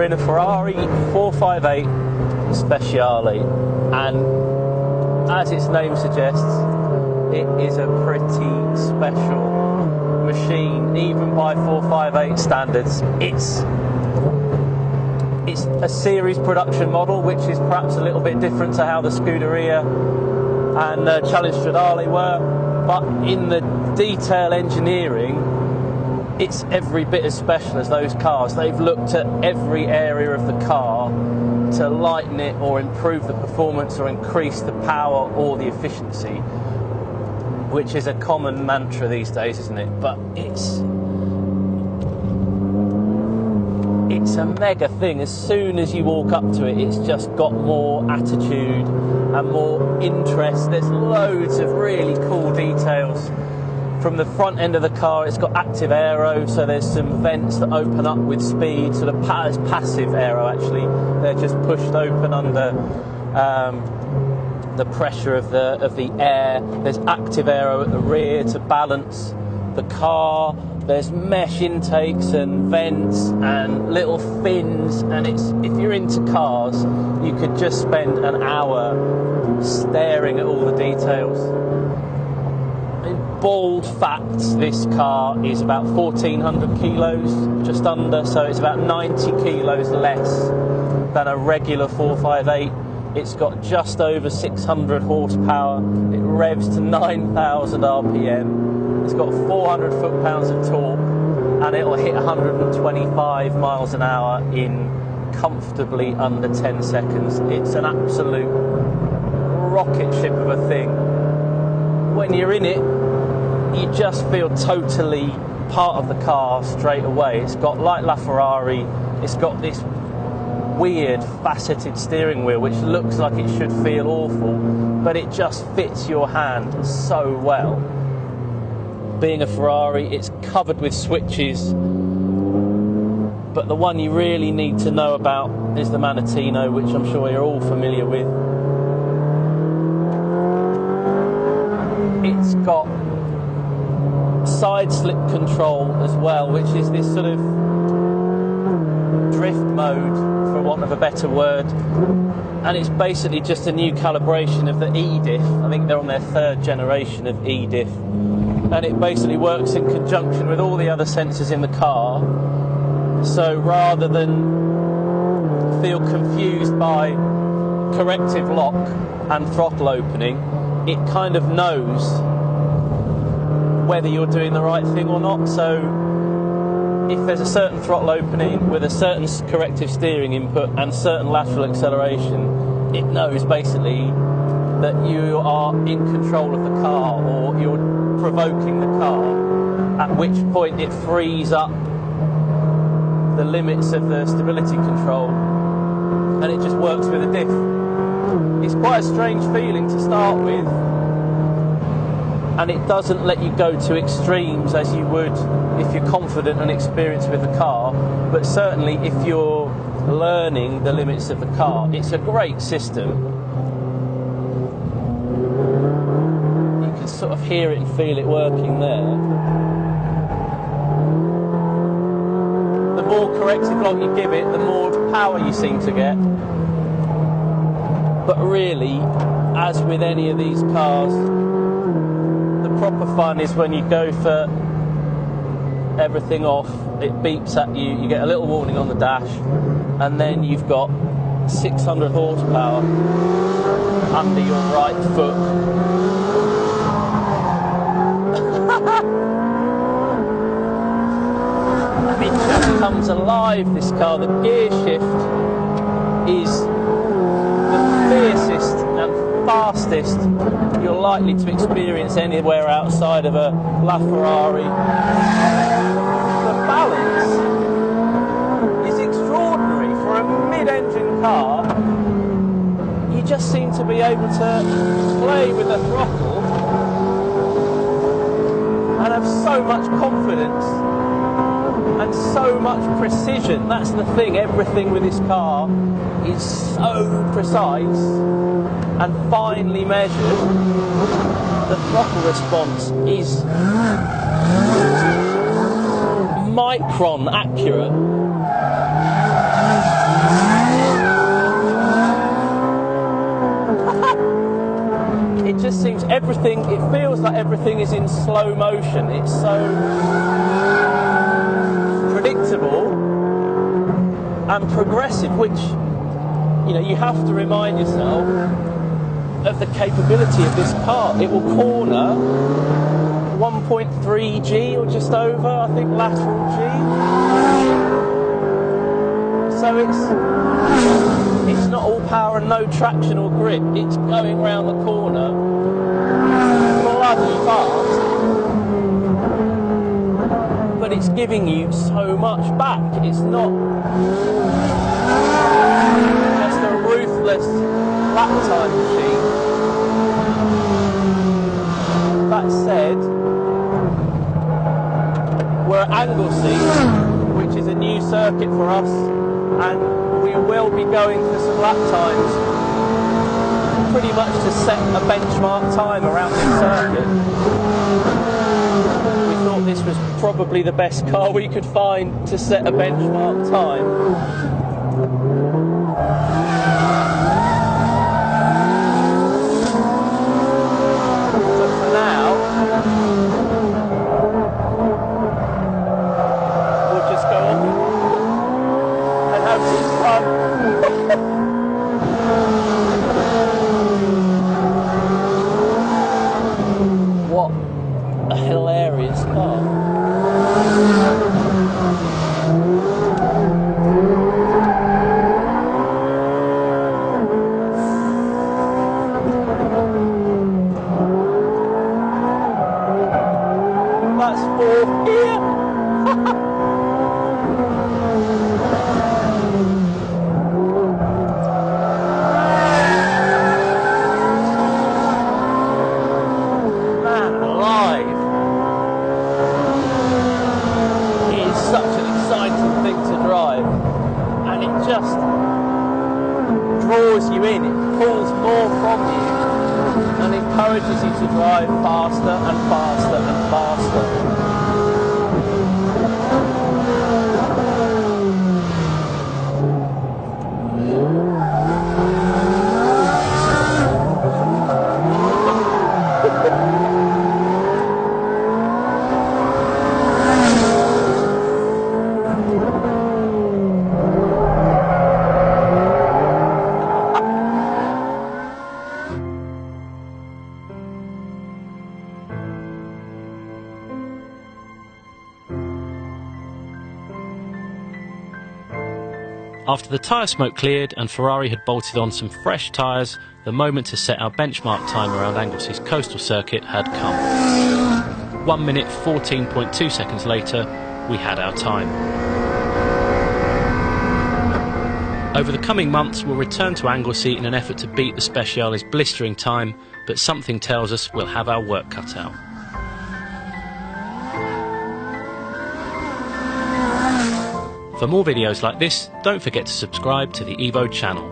in a Ferrari 458 Speciale, and as its name suggests, it is a pretty special machine, even by 458 standards. It's a series production model, which is perhaps a little bit different to how the Scuderia and Challenge Stradale were, but in the detail engineering, it's every bit as special as those cars. They've looked at every area of the car to lighten it or improve the performance or increase the power or the efficiency, which is a common mantra these days, isn't it? But it's a mega thing. As soon as you walk up to it, it's just got more attitude and more interest. There's loads of really cool details. From the front end of the car, it's got active aero, so there's some vents that open up with speed. So the passive aero, actually, they're just pushed open under the pressure of the air. There's active aero at the rear to balance the car. There's mesh intakes and vents and little fins, and if you're into cars, you could just spend an hour staring at all the details. In bald facts, this car is about 1,400 kilos, just under, so it's about 90 kilos less than a regular 458. It's got just over 600 horsepower. It revs to 9,000 RPM. It's got 400 foot-pounds of torque, and it'll hit 125 miles an hour in comfortably under 10 seconds. It's an absolute rocket ship of a thing. When you're in it, you just feel totally part of the car straight away. It's got, like La Ferrari, it's got this weird faceted steering wheel which looks like it should feel awful, but it just fits your hand so well. Being a Ferrari, it's covered with switches, but the one you really need to know about is the Manettino, which I'm sure you're all familiar with. It's got side slip control as well, which is this sort of drift mode, for want of a better word, and it's basically just a new calibration of the E-diff. I think they're on their third generation of E-diff, and it basically works in conjunction with all the other sensors in the car. So rather than feel confused by corrective lock and throttle opening, it kind of knows whether you're doing the right thing or not. So if there's a certain throttle opening with a certain corrective steering input and certain lateral acceleration, it knows basically that you are in control of the car, or you're provoking the car, at which point it frees up the limits of the stability control, and it just works with a diff. It's quite a strange feeling to start with, and it doesn't let you go to extremes as you would if you're confident and experienced with the car, but certainly if you're learning the limits of the car, it's a great system. You can sort of hear it and feel it working there. The more corrective lock you give it, the more power you seem to get. But really, as with any of these cars, the proper fun is when you go for everything off, it beeps at you, you get a little warning on the dash, and then you've got 600 horsepower under your right foot. And it just comes alive, this car. The gear shift is the fiercest and fastest you're likely to experience anywhere outside of a La Ferrari. The balance is extraordinary for a mid-engine car. You just seem to be able to play with the throttle and have so much confidence and so much precision. That's the thing, everything with this car is so precise and finely measured. The throttle response is micron accurate. everything, it feels like everything is in slow motion. It's so predictable and progressive, which, you know, you have to remind yourself of the capability of this car. It will corner 1.3 G or just over, I think, lateral G. So it's not all power and no traction or grip. It's going round the corner bloody fast, but it's giving you so much back. It's not just a ruthless lap time machine. That said, we're at Anglesey, which is a new circuit for us, and we will be going for some lap times, pretty much to set a benchmark time around this circuit. We thought this was probably the best car we could find to set a benchmark time. But for now, we'll just go on and have some fun. What a hilarious car. That's fourth gear. Man alive. It is such an exciting thing to drive, and it just draws you in. It pulls more from you and encourages you to drive faster and faster and faster. After the tyre smoke cleared and Ferrari had bolted on some fresh tyres, the moment to set our benchmark time around Anglesey's coastal circuit had come. 1 minute 14.2 seconds later, we had our time. Over the coming months, we'll return to Anglesey in an effort to beat the Speciale's blistering time, but something tells us we'll have our work cut out. For more videos like this, don't forget to subscribe to the Evo channel.